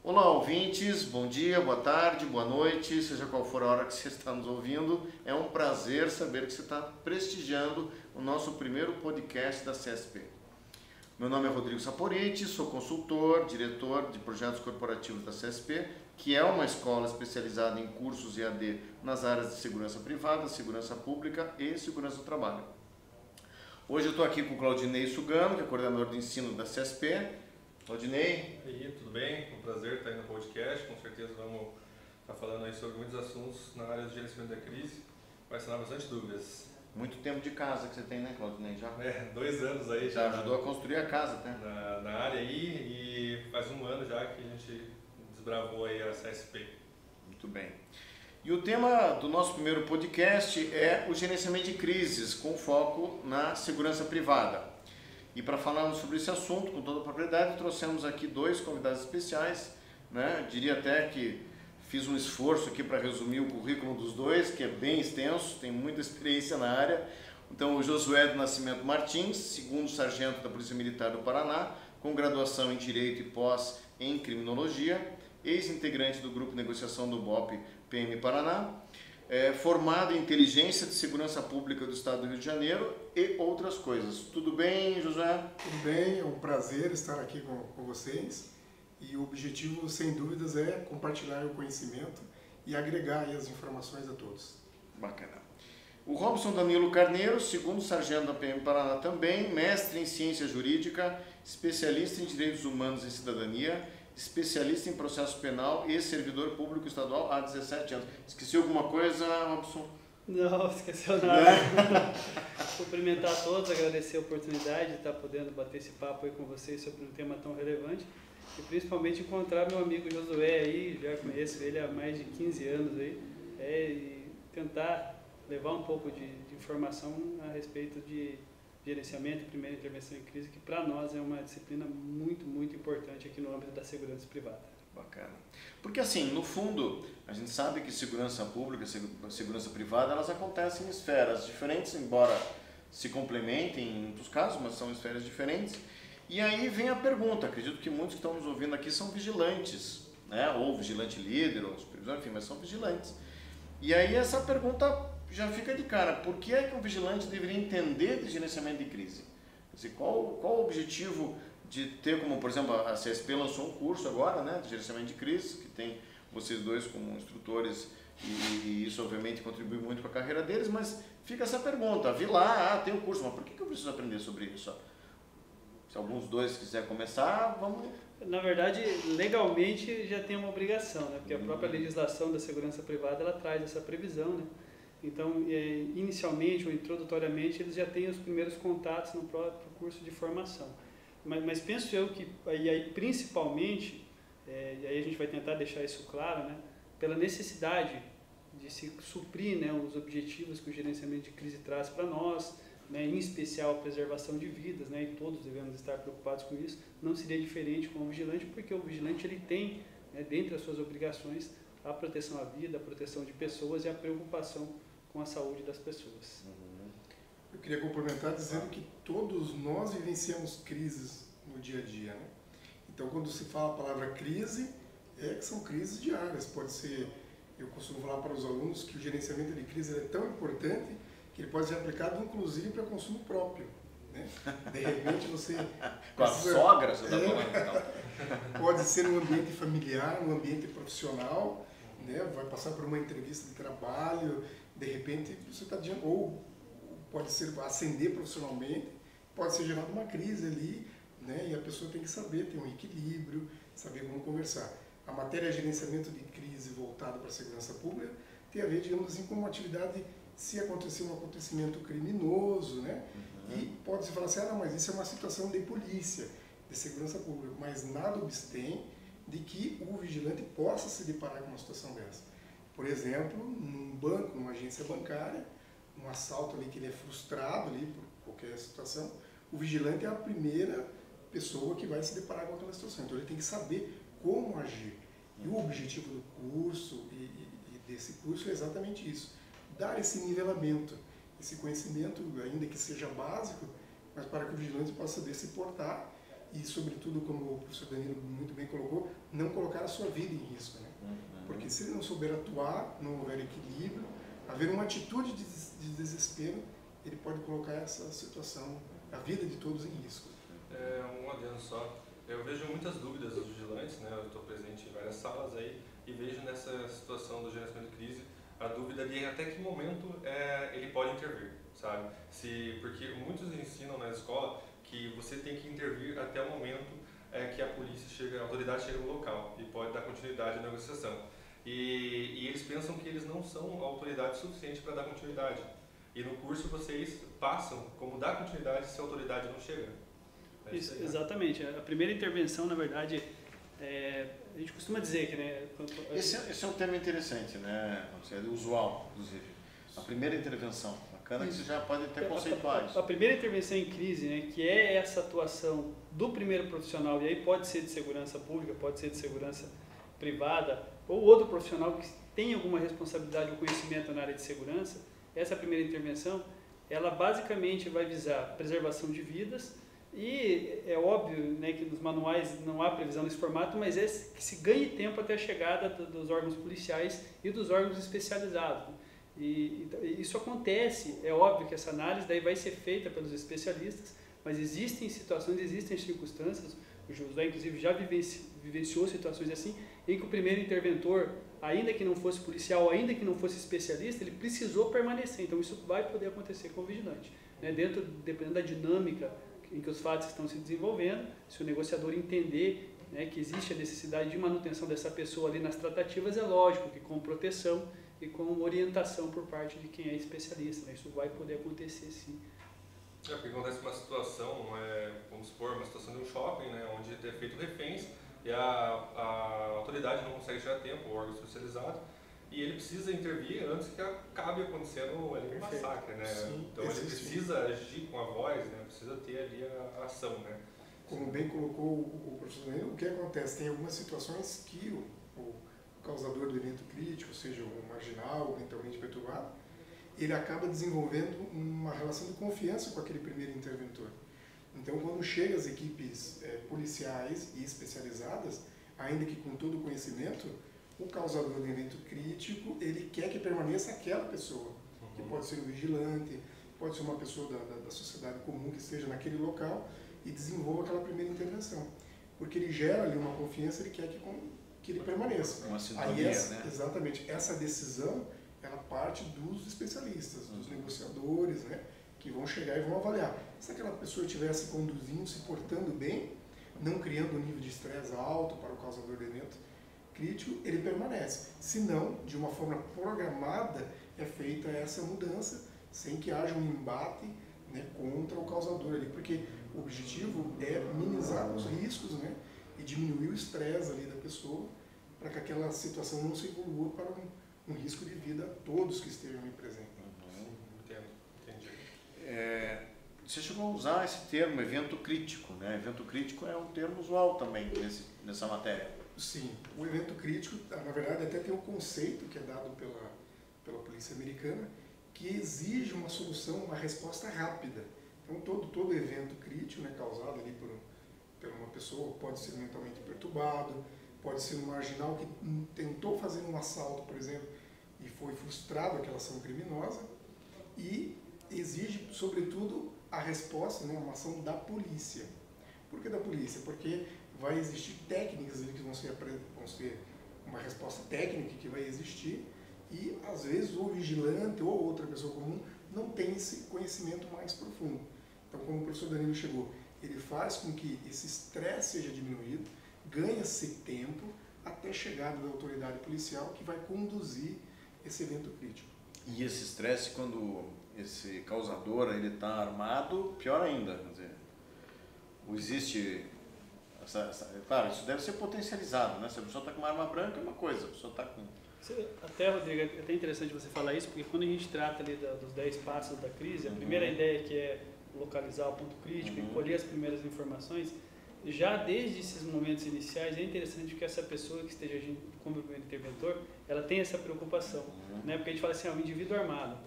Olá, ouvintes, bom dia, boa tarde, boa noite, seja qual for a hora que você está nos ouvindo. É um prazer saber que você está prestigiando o nosso primeiro podcast da CSP. Meu nome é Rodrigo Saporiti, sou consultor, diretor de projetos corporativos da CSP, que é uma escola especializada em cursos EAD nas áreas de segurança privada, segurança pública e segurança do trabalho. Hoje eu estou aqui com o Claudinei Sugano, que é coordenador de ensino da CSP. Claudinei. E aí, tudo bem? Um prazer estar aí no podcast. Com certeza vamos estar falando aí sobre muitos assuntos na área do gerenciamento da crise. Vai sanar bastante dúvidas. Muito tempo de casa que você tem, né, Claudinei? Já? 2 anos aí já ajudou a construir a casa, até. Na área aí, e faz 1 ano já que a gente desbravou aí a CSP. Muito bem. E o tema do nosso primeiro podcast é o gerenciamento de crises, com foco na segurança privada. E para falarmos sobre esse assunto com toda a propriedade, trouxemos aqui 2 convidados especiais, né? Diria até que fiz um esforço aqui para resumir o currículo dos 2, que é bem extenso, tem muita experiência na área. Então, o Josué do Nascimento Martins, segundo sargento da Polícia Militar do Paraná, com graduação em Direito e pós em Criminologia, ex-integrante do Grupo de Negociação do BOP PM Paraná, formado em Inteligência de Segurança Pública do Estado do Rio de Janeiro e outras coisas. Tudo bem, Josué? Tudo bem, é um prazer estar aqui com vocês e o objetivo, sem dúvidas, é compartilhar o conhecimento e agregar aí as informações a todos. Bacana. O Robson Danilo Carneiro, segundo sargento da PM Paraná também, mestre em Ciência Jurídica, especialista em Direitos Humanos e Cidadania, especialista em processo penal e servidor público estadual há 17 anos. Esqueci alguma coisa, Robson? Não, esqueceu nada. Cumprimentar a todos, agradecer a oportunidade de estar podendo bater esse papo aí com vocês sobre um tema tão relevante e principalmente encontrar meu amigo Josué aí, já conheço ele há mais de 15 anos aí, e tentar levar um pouco de informação a respeito de gerenciamento e primeira intervenção em crise, que para nós é uma disciplina muito, muito importante aqui no âmbito da segurança privada. Bacana. Porque assim, no fundo, a gente sabe que segurança pública e segurança privada, elas acontecem em esferas diferentes, embora se complementem em muitos casos, mas são esferas diferentes. E aí vem a pergunta, acredito que muitos que estão nos ouvindo aqui são vigilantes, né? Ou vigilante líder, ou supervisor, enfim, mas são vigilantes. E aí essa pergunta já fica de cara, por que é que um vigilante deveria entender de gerenciamento de crise? Quer dizer, qual o objetivo de ter, como por exemplo a CSP lançou um curso agora, né, de gerenciamento de crise, que tem vocês 2 como instrutores e isso obviamente contribui muito para a carreira deles, mas fica essa pergunta, vi lá, tem um curso, mas por que eu preciso aprender sobre isso? Se alguns 2 quiserem começar, vamos... Na verdade, legalmente já tem uma obrigação, né, porque a própria legislação da segurança privada ela traz essa previsão, né? Então, inicialmente ou introdutoriamente, eles já têm os primeiros contatos no próprio curso de formação. Mas penso eu que, e aí, principalmente, e aí a gente vai tentar deixar isso claro, né, pela necessidade de se suprir, né, os objetivos que o gerenciamento de crise traz para nós, né, em especial a preservação de vidas, né, e todos devemos estar preocupados com isso, não seria diferente com o vigilante, porque o vigilante ele tem, né, dentre as suas obrigações, a proteção à vida, a proteção de pessoas e a preocupação com a saúde das pessoas. Eu queria complementar dizendo que todos nós vivenciamos crises no dia a dia, né? Então, quando se fala a palavra crise, que são crises diárias. Pode ser, eu costumo falar para os alunos que o gerenciamento de crise é tão importante que ele pode ser aplicado inclusive para consumo próprio, né? De repente você... Com a sogra, você está falando então? Pode ser no ambiente familiar, no ambiente profissional, né? Vai passar por uma entrevista de trabalho, de repente você está diante, ou pode ser ascender profissionalmente, pode ser gerada uma crise ali, né? E a pessoa tem que saber ter um equilíbrio, saber como conversar. A matéria gerenciamento de crise voltada para a segurança pública tem a ver, digamos assim, com uma atividade se acontecer um acontecimento criminoso, né? E pode-se falar assim, não, mas isso é uma situação de polícia, de segurança pública, mas nada obstém de que o vigilante possa se deparar com uma situação dessa. Por exemplo, num banco, numa agência bancária, um assalto ali que ele é frustrado ali por qualquer situação, o vigilante é a primeira pessoa que vai se deparar com aquela situação. Então ele tem que saber como agir. E o objetivo do curso e desse curso é exatamente isso, dar esse nivelamento, esse conhecimento, ainda que seja básico, mas para que o vigilante possa saber se portar e, sobretudo, como o professor Danilo muito bem colocou, não colocar a sua vida em risco, né? Porque se ele não souber atuar, não houver equilíbrio, haver uma atitude de desespero, ele pode colocar essa situação, a vida de todos em risco. Um adendo só. Eu vejo muitas dúvidas dos vigilantes, né? Eu estou presente em várias salas aí e vejo nessa situação do gerenciamento de crise a dúvida de até que momento ele pode intervir, sabe? Porque muitos ensinam na escola que você tem que intervir até o momento que a polícia chega, a autoridade chega no local e pode dar continuidade à negociação. E eles pensam que eles não são autoridade suficiente para dar continuidade. E no curso vocês passam como dar continuidade se a autoridade não chega. Isso, exatamente. A primeira intervenção, na verdade, a gente costuma dizer que... Né, esse é um termo interessante, né? É usual, inclusive. A primeira intervenção. Bacana que você já pode ter conceituais. A primeira intervenção em crise, né, que é essa atuação do primeiro profissional, e aí pode ser de segurança pública, pode ser de segurança privada, ou outro profissional que tem alguma responsabilidade ou conhecimento na área de segurança, essa primeira intervenção, ela basicamente vai visar a preservação de vidas, e é óbvio, né, que nos manuais não há previsão nesse formato, mas é que se ganhe tempo até a chegada dos órgãos policiais e dos órgãos especializados. E isso acontece, é óbvio que essa análise daí vai ser feita pelos especialistas, mas existem situações, existem circunstâncias, o Josué inclusive já vivenciou situações assim, em que o primeiro interventor, ainda que não fosse policial, ainda que não fosse especialista, ele precisou permanecer. Então isso vai poder acontecer com o vigilante, né? Dependendo da dinâmica em que os fatos estão se desenvolvendo, se o negociador entender, né, que existe a necessidade de manutenção dessa pessoa ali nas tratativas, é lógico que com proteção e com orientação por parte de quem é especialista, né? Isso vai poder acontecer sim. Porque acontece uma situação, vamos supor, uma situação de um shopping, né, onde é feito reféns e a autoridade não consegue chegar a tempo, o órgão especializado, e ele precisa intervir antes que acabe acontecendo ali um massacre, né? Sim, então ele precisa agir com a voz, né? Precisa ter ali a ação, né? Como bem colocou o professor Danilo, o que acontece? Tem algumas situações que o causador do evento crítico, seja o marginal, o mentalmente perturbado, ele acaba desenvolvendo uma relação de confiança com aquele primeiro interventor. Então, quando chegam as equipes policiais e especializadas, ainda que com todo o conhecimento, o causador do evento crítico, ele quer que permaneça aquela pessoa, que pode ser um vigilante, pode ser uma pessoa da sociedade comum que esteja naquele local e desenvolva aquela primeira intervenção. Porque ele gera ali uma confiança, ele quer que ele permaneça. Uma sintonia, né? Exatamente. Essa decisão, ela parte dos especialistas, dos negociadores, né, que vão chegar e vão avaliar. Se aquela pessoa estiver se conduzindo, se portando bem, não criando um nível de estresse alto para o causador do evento crítico, ele permanece. Se não, de uma forma programada, é feita essa mudança, sem que haja um embate, né, contra o causador ali, porque o objetivo é minimizar os riscos, né, e diminuir o estresse ali da pessoa, para que aquela situação não se evolua para um risco de vida a todos que estejam ali presentes. Entendi. Você chegou a usar esse termo, evento crítico, né? Evento crítico é um termo usual também nessa matéria. Sim, o evento crítico, na verdade, até tem um conceito que é dado pela polícia americana, que exige uma solução, uma resposta rápida. Então, todo evento crítico, né, causado ali por uma pessoa, pode ser mentalmente perturbado, pode ser um marginal que tentou fazer um assalto, por exemplo, e foi frustrado aquela ação criminosa, e exige, sobretudo, a resposta, né, uma ação da polícia. Por que da polícia? Porque vai existir técnicas ali que vão ser uma resposta técnica que vai existir, e às vezes o vigilante ou outra pessoa comum não tem esse conhecimento mais profundo. Então, como o professor Danilo chegou, ele faz com que esse estresse seja diminuído, ganha-se tempo até a chegada da autoridade policial que vai conduzir esse evento crítico. E esse estresse, quando esse causador está armado, pior ainda. Quer dizer, existe... claro, isso deve ser potencializado, né? Se a pessoa está com uma arma branca é uma coisa, a pessoa está com... Até, Rodrigo, é até interessante você falar isso, porque quando a gente trata ali dos 10 passos da crise, a primeira ideia que é localizar o ponto crítico e colher as primeiras informações, já desde esses momentos iniciais é interessante que essa pessoa que esteja agindo como primeiro interventor, ela tenha essa preocupação, né? Porque a gente fala assim, o indivíduo armado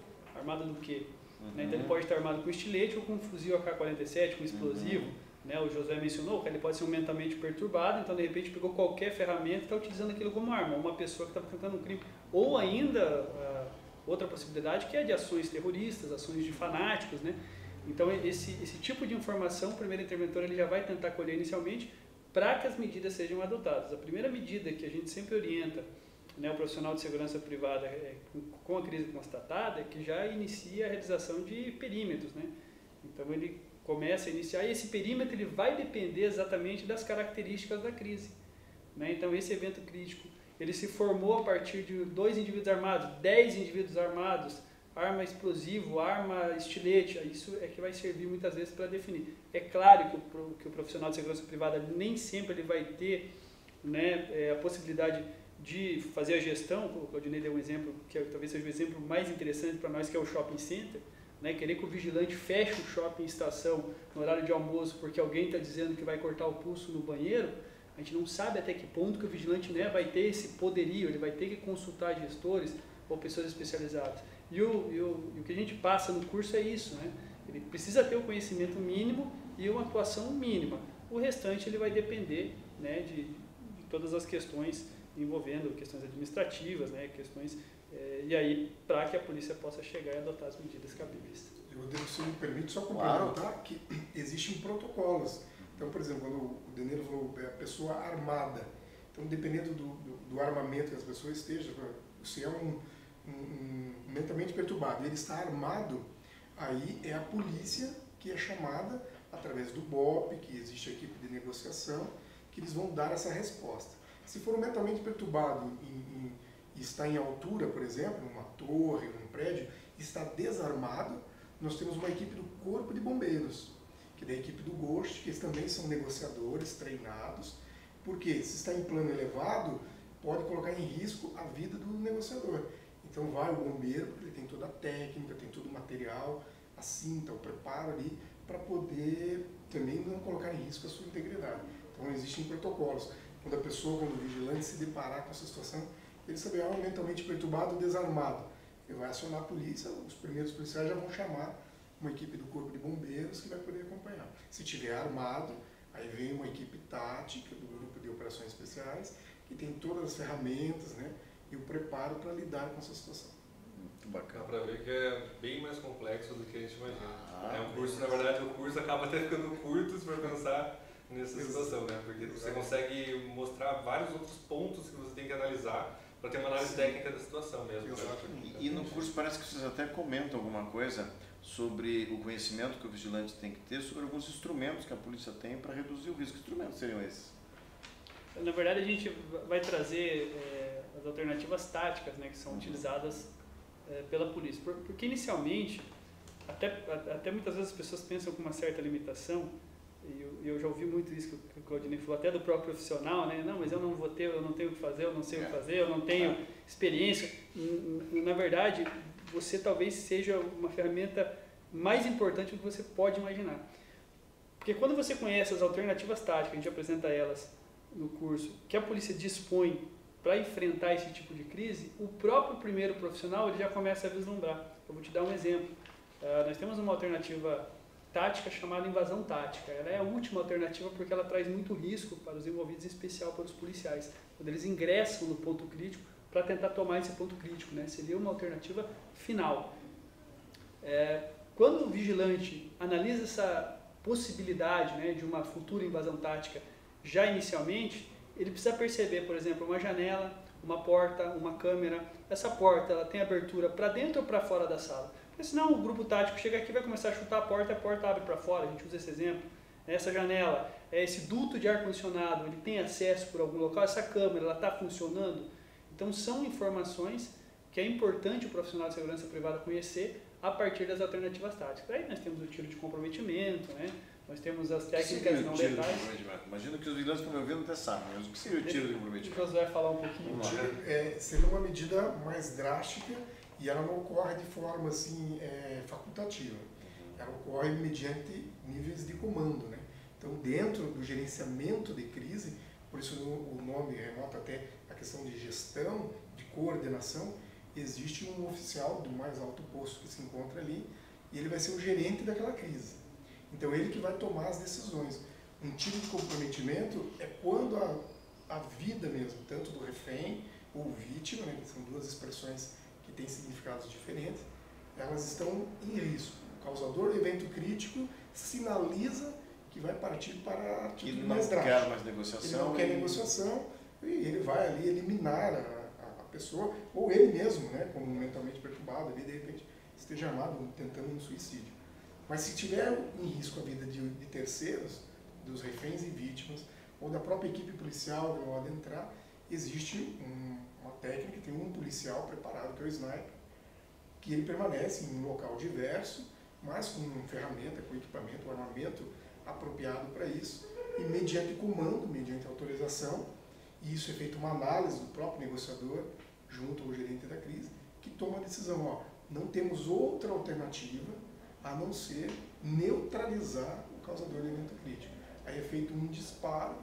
do quê? Né? Então ele pode estar armado com estilete ou com um fuzil AK-47, com explosivo, né? O Josué mencionou que ele pode ser um mentalmente perturbado, então de repente pegou qualquer ferramenta e está utilizando aquilo como arma, uma pessoa que está praticando um crime. Ou ainda, outra possibilidade que é de ações terroristas, ações de fanáticos, né? Então esse tipo de informação o primeiro interventor ele já vai tentar colher inicialmente para que as medidas sejam adotadas. A primeira medida que a gente sempre orienta, né, o profissional de segurança privada com a crise constatada é que já inicia a realização de perímetros, né? Então ele começa a iniciar e esse perímetro ele vai depender exatamente das características da crise, né? Então esse evento crítico ele se formou a partir de 2 indivíduos armados, 10 indivíduos armados, arma explosivo, arma estilete, isso é que vai servir muitas vezes para definir. É claro que o profissional de segurança privada nem sempre ele vai ter, né, a possibilidade de fazer a gestão. O Claudinei deu um exemplo que talvez seja o exemplo mais interessante para nós, que é o shopping center, né? Querer que o vigilante feche o shopping estação no horário de almoço porque alguém está dizendo que vai cortar o pulso no banheiro, a gente não sabe até que ponto que o vigilante, né, vai ter esse poderio, ele vai ter que consultar gestores ou pessoas especializadas. E o que a gente passa no curso é isso, né? Ele precisa ter o conhecimento mínimo e uma atuação mínima. O restante ele vai depender, né, de todas as questões envolvendo questões administrativas, né, questões, e aí para que a polícia possa chegar e adotar as medidas cabíveis. Se me permite só complementar que existem protocolos. Então, por exemplo, quando o Deniro falou a pessoa armada, então dependendo do armamento que as pessoas estejam, se é um mentalmente perturbado e ele está armado, aí é a polícia que é chamada através do BOP, que existe a equipe de negociação, que eles vão dar essa resposta. Se for mentalmente perturbado e está em altura, por exemplo, numa torre, num prédio, está desarmado, nós temos uma equipe do Corpo de Bombeiros, que é da equipe do GOST, que eles também são negociadores treinados, porque se está em plano elevado, pode colocar em risco a vida do negociador. Então vai o bombeiro, porque ele tem toda a técnica, tem todo o material, a cinta, o preparo ali, para poder também não colocar em risco a sua integridade. Então existem protocolos. Quando o vigilante se deparar com essa situação, ele saberá mentalmente perturbado, desarmado. Ele vai acionar a polícia, os primeiros policiais já vão chamar uma equipe do Corpo de Bombeiros que vai poder acompanhar. Se estiver armado, aí vem uma equipe tática do Grupo de Operações Especiais, que tem todas as ferramentas, né, e o preparo para lidar com essa situação. Muito bacana. Dá para ver que é bem mais complexo do que a gente imagina. É um curso, na verdade, o curso acaba até ficando curto se for pensar nessa situação, né? Porque você consegue mostrar vários outros pontos que você tem que analisar para ter uma análise técnica da situação mesmo. Exatamente. E no curso parece que vocês até comentam alguma coisa sobre o conhecimento que o vigilante tem que ter sobre alguns instrumentos que a polícia tem para reduzir o risco. Que instrumentos seriam esses? Na verdade, a gente vai trazer as alternativas táticas, né, que são utilizadas pela polícia. Porque inicialmente, até muitas vezes as pessoas pensam com uma certa limitação, e eu já ouvi muito isso que o Claudinei falou, até do próprio profissional, né? Não, mas eu não tenho o que fazer, eu não sei o que fazer, eu não tenho experiência. Na verdade, você talvez seja uma ferramenta mais importante do que você pode imaginar. Porque quando você conhece as alternativas táticas, a gente apresenta elas no curso, que a polícia dispõe para enfrentar esse tipo de crise, o próprio primeiro profissional ele já começa a vislumbrar. Eu vou te dar um exemplo. Nós temos uma alternativa tática chamada invasão tática. Ela é a última alternativa porque ela traz muito risco para os envolvidos, em especial para os policiais, quando eles ingressam no ponto crítico para tentar tomar esse ponto crítico, né? Seria uma alternativa final. Quando o vigilante analisa essa possibilidade, né, de uma futura invasão tática já inicialmente, ele precisa perceber, por exemplo, uma janela, uma porta, uma câmera. Essa porta ela tem abertura para dentro ou para fora da sala? Porque senão o grupo tático chega aqui e vai começar a chutar a porta e a porta abre para fora. A gente usa esse exemplo. Essa janela, esse duto de ar-condicionado, ele tem acesso por algum local? Essa câmera, ela está funcionando? Então são informações que é importante o profissional de segurança privada conhecer a partir das alternativas táticas. Aí nós temos o tiro de comprometimento, né? Nós temos as técnicas não letais. Imagino que os vigilantes que estão me ouvindo até sabem, mas o que seria o tiro de comprometimento? O Josué vai falar um pouquinho. Seria uma medida mais drástica e ela não ocorre de forma assim, facultativa. Ela ocorre mediante níveis de comando, né? Então, dentro do gerenciamento de crise, por isso o nome remota até a questão de gestão, de coordenação, existe um oficial do mais alto posto que se encontra ali e ele vai ser o gerente daquela crise. Então, ele que vai tomar as decisões. Um tiro de comprometimento é quando a vida mesmo, tanto do refém ou vítima, né, que são duas expressões que têm significados diferentes, elas estão em risco. O causador do evento crítico sinaliza que vai partir para a atitude mais drástica. Ele não quer mais negociação. Ele não quer negociação e ele vai ali eliminar a pessoa, ou ele mesmo, né, como mentalmente perturbado, ali de repente esteja armado, tentando um suicídio. Mas se tiver em risco a vida de terceiros, dos reféns e vítimas, ou da própria equipe policial ao adentrar, existe uma técnica, tem um policial preparado, que é o sniper, que ele permanece em um local diverso, mas com ferramenta, com equipamento, armamento apropriado para isso, e mediante comando, mediante autorização, e isso é feito uma análise do próprio negociador, junto ao gerente da crise, que toma a decisão, ó, não temos outra alternativa a não ser neutralizar o causador do evento crítico. Aí é feito um disparo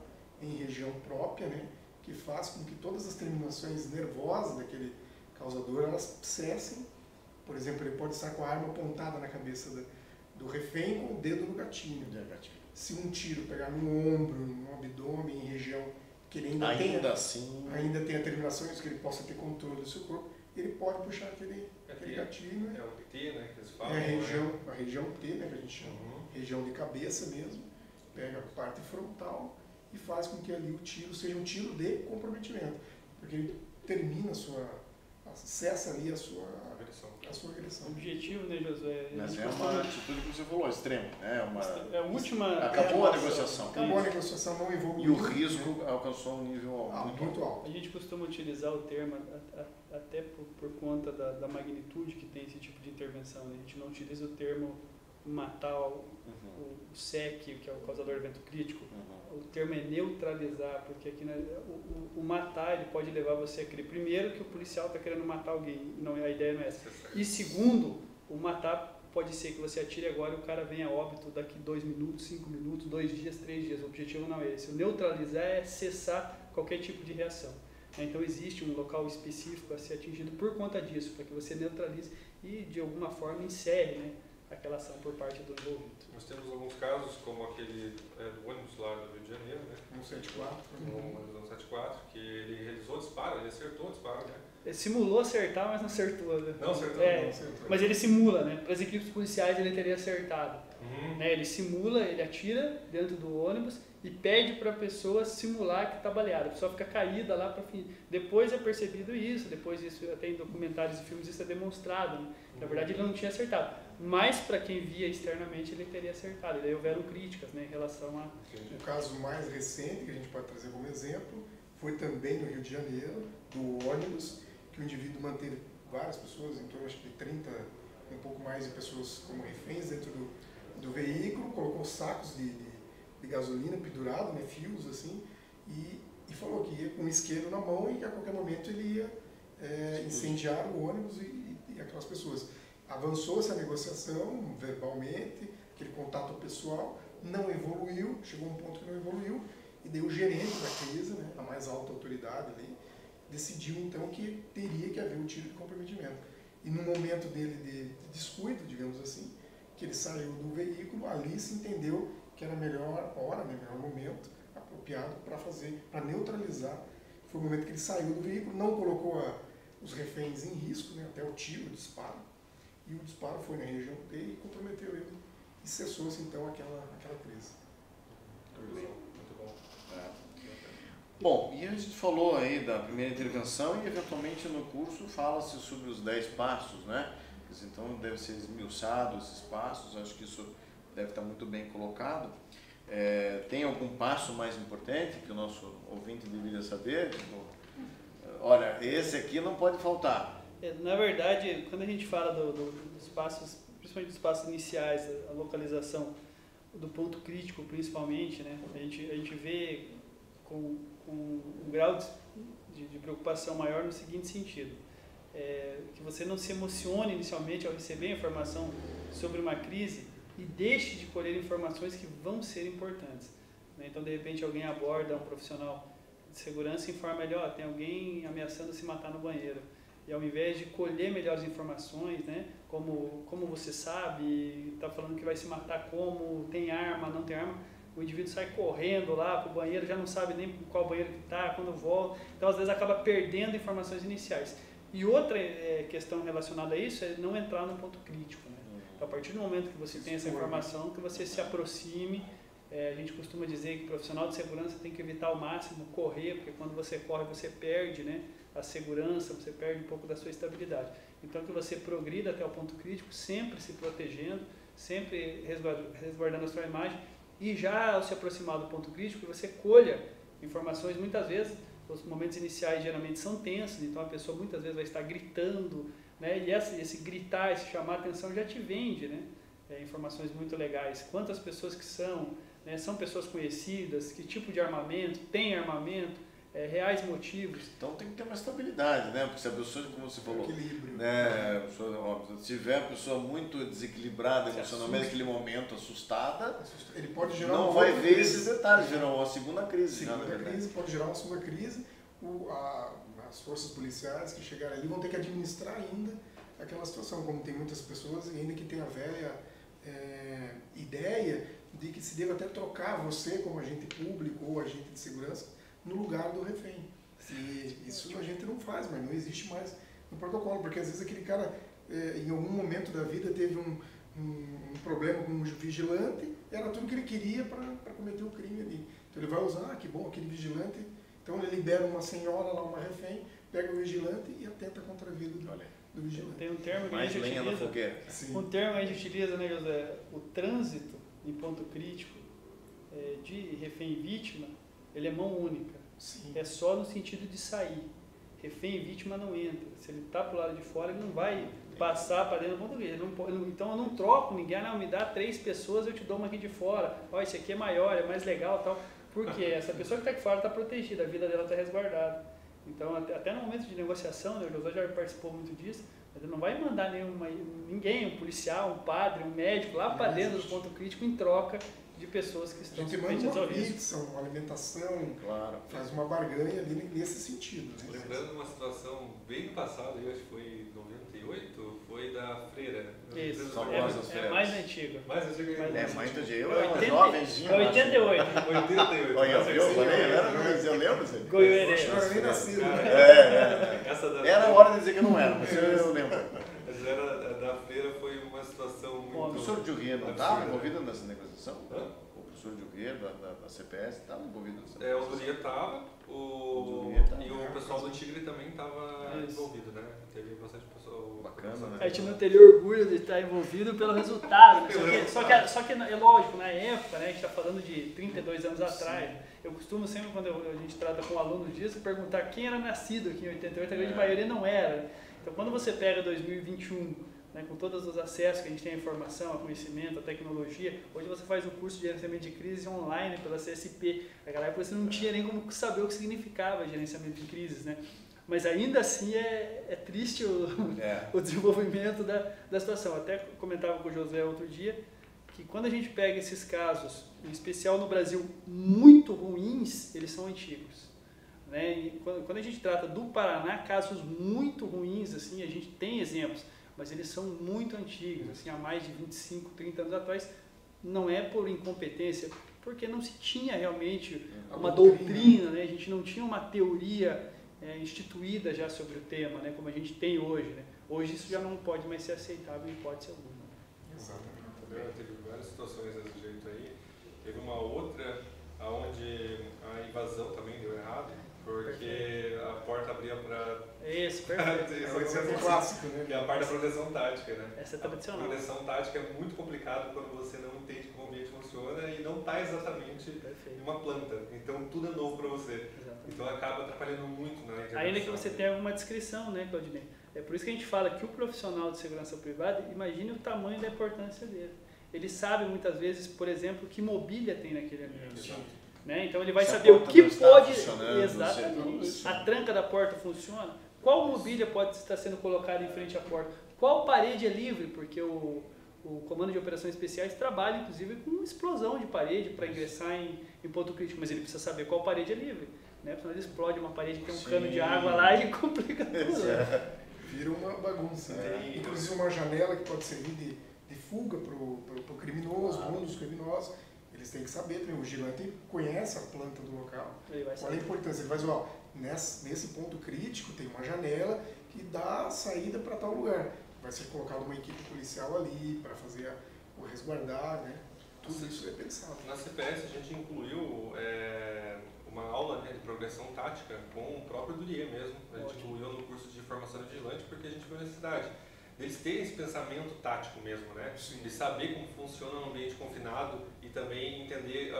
em região própria, né, que faz com que todas as terminações nervosas daquele causador, elas cessem. Por exemplo, ele pode estar com a arma apontada na cabeça do refém com o dedo no gatilho. Se um tiro pegar no ombro, no abdômen, em região que ele ainda tenha terminações que ele possa ter controle do seu corpo, ele pode puxar aquele gatilho. Né? É o T, né, que eles falam. É a região T, né, que a gente chama, região de cabeça mesmo, pega a parte frontal e faz com que ali o tiro seja um tiro de comprometimento, porque ele termina cessa ali a sua agressão. O objetivo, né, Josué? Mas é uma atitude que você falou, extrema. É a última... Acabou a negociação. Acabou a negociação, não evoluiu. E o risco alcançou um nível muito alto. A gente costuma utilizar o termo até por conta da magnitude que tem esse tipo de intervenção. Né? A gente não utiliza o termo matar o SEC, que é o causador de evento crítico. O termo é neutralizar, porque aqui o matar ele pode levar você a crer, primeiro, que o policial está querendo matar alguém, não, a ideia não é essa. E segundo, o matar pode ser que você atire agora e o cara venha a óbito daqui 2 minutos, 5 minutos, 2 dias, 3 dias. O objetivo não é esse. O neutralizar é cessar qualquer tipo de reação. Então existe um local específico a ser atingido por conta disso, para que você neutralize e de alguma forma encerre, né, aquela ação por parte do envolvido. Nós temos alguns casos, como aquele do ônibus lá do Rio de Janeiro, né? 174. No 174, que ele realizou o disparo, ele acertou o disparo, né? Ele simulou acertar, mas não acertou. Né? Não acertou, não acertou. Mas ele simula, né? Para as equipes policiais ele teria acertado. Né? Ele simula, ele atira dentro do ônibus e pede para a pessoa simular que está baleada. A pessoa fica caída lá para fim. Depois é percebido isso, depois isso até em documentários e filmes isso é demonstrado. Né? Na verdade ele não tinha acertado. Mas para quem via externamente ele teria acertado. E daí houveram críticas, né, em relação a... O caso mais recente que a gente pode trazer como exemplo foi também no Rio de Janeiro, do ônibus, que o indivíduo manteve várias pessoas, em torno acho que de 30, um pouco mais de pessoas como reféns dentro do veículo, colocou sacos de gasolina pendurado, né, fios assim, e falou que ia com um isqueiro na mão e que a qualquer momento ele ia incendiar o ônibus e aquelas pessoas. Avançou-se a negociação verbalmente, aquele contato pessoal, não evoluiu, chegou a um ponto que não evoluiu, e daí o gerente da crise, né, a mais alta autoridade ali, decidiu então que teria que haver um tiro de comprometimento. E no momento dele de descuido, digamos assim, que ele saiu do veículo, ali se entendeu que era a melhor hora, né, melhor momento apropriado para neutralizar. Foi o momento que ele saiu do veículo, não colocou os reféns em risco, né, até o tiro, o disparo, e o disparo foi na região dele e comprometeu ele. E cessou-se então aquela crise. Muito bom. Bom, e a gente falou aí da primeira intervenção e eventualmente no curso fala-se sobre os 10 passos, né? Então deve ser esmiuçado esses passos, acho que isso deve estar muito bem colocado. Tem algum passo mais importante que o nosso ouvinte deveria saber? Tipo, olha, esse aqui não pode faltar. Na verdade, quando a gente fala dos passos, principalmente dos passos iniciais, a localização do ponto crítico principalmente, né, a gente vê com um grau de preocupação maior no seguinte sentido, que você não se emocione inicialmente ao receber a informação sobre uma crise e deixe de colher informações que vão ser importantes. Né? Então, de repente, alguém aborda um profissional de segurança e informa ele, tem alguém ameaçando se matar no banheiro. E ao invés de colher melhores informações, né, como você sabe, está falando que vai se matar como, tem arma, não tem arma, o indivíduo sai correndo lá para o banheiro, já não sabe nem qual banheiro que está, quando volta, então às vezes acaba perdendo informações iniciais. E outra questão relacionada a isso é não entrar no ponto crítico, né? Então, a partir do momento que você tem essa informação, que você se aproxime. A gente costuma dizer que o profissional de segurança tem que evitar ao máximo correr, porque quando você corre você perde, né, a segurança, você perde um pouco da sua estabilidade. Então que você progrida até o ponto crítico, sempre se protegendo, sempre resguardando a sua imagem, e já ao se aproximar do ponto crítico você colha informações. Muitas vezes os momentos iniciais geralmente são tensos, então a pessoa muitas vezes vai estar gritando, né, e esse gritar, esse chamar a atenção já te vende, né, informações muito legais. Quantas pessoas que são, né, são pessoas conhecidas, que tipo de armamento, tem armamento, reais motivos. Então tem que ter uma estabilidade, né? Porque se a pessoa, como você falou, equilíbrio, né, se tiver a pessoa muito desequilibrada emocionalmente naquele momento, assustada, ele pode gerar não vai ver esses detalhes, gerar uma segunda crise. Pode gerar uma segunda crise. As forças policiais que chegarem ali vão ter que administrar ainda aquela situação, como tem muitas pessoas ainda que têm a velha ideia de que se deve até trocar você como agente público ou agente de segurança no lugar do refém. E isso a gente não faz, mas não existe mais no protocolo, porque às vezes aquele cara, em algum momento da vida, teve um problema com um vigilante, era tudo que ele queria para cometer o crime ali. Então ele vai usar, que bom, aquele vigilante, então ele libera uma senhora lá, uma refém, pega o vigilante e atenta contra a vida do vigilante. Tem um termo que mais a gente lenha na utiliza, fogueira. um termo que a gente utiliza, né, José? O trânsito em ponto crítico de refém e vítima, ele é mão única. Sim. É só no sentido de sair. Refém e vítima não entra. Se ele está para o lado de fora, ele não vai passar para dentro do ponto crítico. Então eu não troco ninguém, não, me dá 3 pessoas, eu te dou uma aqui de fora. Ó, esse aqui é maior, é mais legal e tal. Porque essa pessoa que está aqui fora está protegida, a vida dela está resguardada. Então, até no momento de negociação, né, o José já participou muito disso, mas ele não vai mandar ninguém, um policial, um padre, um médico, lá para dentro do ponto crítico em troca de pessoas que estão submetidas ao risco. A gente manda uma pizza, uma alimentação, claro, faz uma barganha ali nesse sentido. Né? Lembrando uma situação bem no passado, eu acho que foi em 98, foi da freira. Isso, é mais antigo. Mais antigo ainda. Mais antigo. Eu era um jovenzinho. 88. 88. Olha, eu lembro. Goiuerê. Eu era nem nascido. Era a hora de dizer que não era, mas eu lembro. Mas era da freira, foi uma situação muito... O professor Jurrier não estava envolvido nessa negociação? O professor Jurrier da CPS estava envolvido nessa negociação? O Jurrier estava, e o pessoal do Tigre também estava envolvido, né? Teve bastante pessoa bacana, né? A gente não teria orgulho de estar envolvido pelo resultado. Só que é lógico, na época, né, a gente está falando de 32 anos atrás. Eu costumo sempre, quando a gente trata com alunos disso, perguntar quem era nascido aqui em 88, a grande maioria não era. Então, quando você pega 2021, né, com todos os acessos que a gente tem à informação, a conhecimento, a tecnologia, hoje você faz o curso de gerenciamento de crise online pela CSP. Naquela época você não tinha nem como saber o que significava gerenciamento de crises, né? Mas ainda assim é triste o desenvolvimento da situação. Até comentava com o José outro dia que quando a gente pega esses casos, em especial no Brasil, muito ruins, eles são antigos. Né? E quando a gente trata do Paraná, casos muito ruins, assim, a gente tem exemplos, mas eles são muito antigos, assim, há mais de 25, 30 anos atrás. Não é por incompetência, porque não se tinha realmente uma doutrina, né? A gente não tinha uma teoria instituída já sobre o tema, né? Como a gente tem hoje. Né? Hoje isso já não pode mais ser aceitável em hipótese alguma. Exatamente. Teve várias situações desse jeito aí. Teve uma outra onde a invasão também deu errado, porque a porta abria para... Isso, perfeito. É um exemplo clássico, né? Que é a parte da proteção tática, né? Essa é tradicional. A proteção tática é muito complicado quando você não entende como o ambiente funciona e não está exatamente em uma planta. Então tudo é novo para você. Exatamente. Então acaba atrapalhando muito na intervenção. Ainda que você tenha alguma descrição, né, Claudinei? É por isso que a gente fala que o profissional de segurança privada, imagine o tamanho da importância dele. Ele sabe muitas vezes, por exemplo, que mobília tem naquele ambiente. Né? Então ele vai saber o que pode... Exatamente. A tranca da porta funciona? Qual mobília pode estar sendo colocada em frente à porta? Qual parede é livre? Porque o Comando de Operações Especiais trabalha, inclusive, com explosão de parede para ingressar em ponto crítico, mas ele precisa saber qual parede é livre. Né? Senão ele explode uma parede que tem um cano de água lá e complica tudo. Vira uma bagunça. Né? Inclusive uma janela que pode servir de fuga para o criminoso, um dos criminosos. eles têm que saber também, o vigilante conhece a planta do local. Ele vai Qual é a saber. importância? Ele vai dizer, ó, nesse ponto crítico tem uma janela que dá saída para tal lugar. Vai ser colocada uma equipe policial ali para fazer o resguardar, né? Tudo isso é pensado. Na CPS a gente incluiu uma aula, né, de progressão tática com o próprio Dulier mesmo. A gente incluiu no curso de formação de vigilante porque a gente viu a necessidade deles terem esse pensamento tático mesmo, né? Sim. De saber como funciona um ambiente confinado e também entender,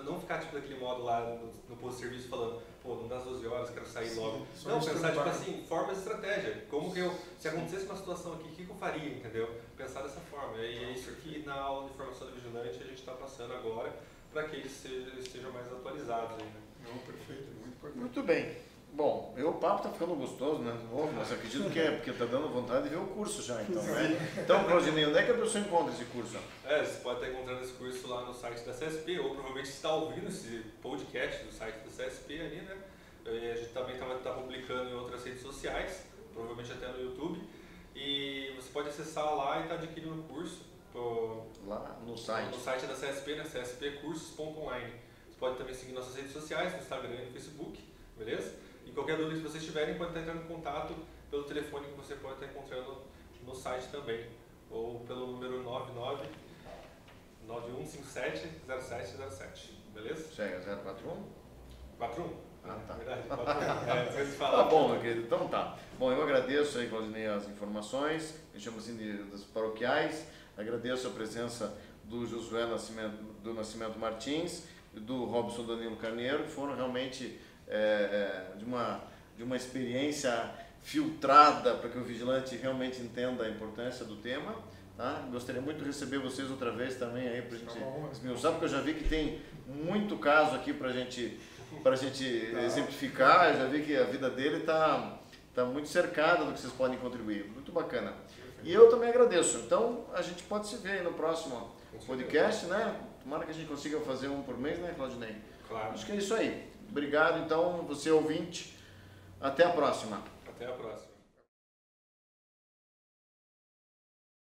não ficar tipo daquele modo lá no posto de serviço falando, pô, não dá as 12 horas, quero sair logo. Só Não, isso pensar tipo trabalho. assim, formas de estratégia. Como que se acontecesse uma situação aqui, o que eu faria, entendeu? Pensar dessa forma. E é isso que na aula de formação do vigilante a gente está passando agora para que eles estejam mais atualizados aí, né? Não, perfeito, muito importante. Muito bem. Bom, o papo tá ficando gostoso, né? Novo, mas acredito que é porque tá dando vontade de ver o curso já, então, né? Então, Claudinei, onde é que a pessoa encontra esse curso? Você pode estar encontrando esse curso lá no site da CSP, ou provavelmente está ouvindo esse podcast do site da CSP ali, né? A gente também está publicando em outras redes sociais, provavelmente até no YouTube. E você pode acessar lá e estar adquirindo o curso. Lá no site. No site da CSP, né? cspcursos.online. Você pode também seguir nossas redes sociais, no Instagram e no Facebook, beleza? E qualquer dúvida que vocês tiverem, pode estar entrando em contato pelo telefone que você pode estar encontrando no site também, ou pelo número 9991570707, beleza? Chega, 041? 41? Ah, tá. Verdade, 41. Você fala. Tá bom, meu querido. Então tá. Bom, eu agradeço aí, Claudinei, as informações, que chamo assim das paroquiais. Agradeço a presença do Josué Nascimento Martins e do Robson Danilo Carneiro, que foram realmente de uma experiência filtrada para que o vigilante realmente entenda a importância do tema. Tá? Gostaria muito de receber vocês outra vez também aí para a gente esmiuçar, porque eu já vi que tem muito caso aqui para a gente exemplificar. Eu já vi que a vida dele tá muito cercada do que vocês podem contribuir. Muito bacana. E eu também agradeço. Então a gente pode se ver aí no próximo podcast, né? Tomara que a gente consiga fazer um por mês, né, Claudinei? Claro. Acho que é isso aí. Obrigado, então, você ouvinte. Até a próxima. Até a próxima.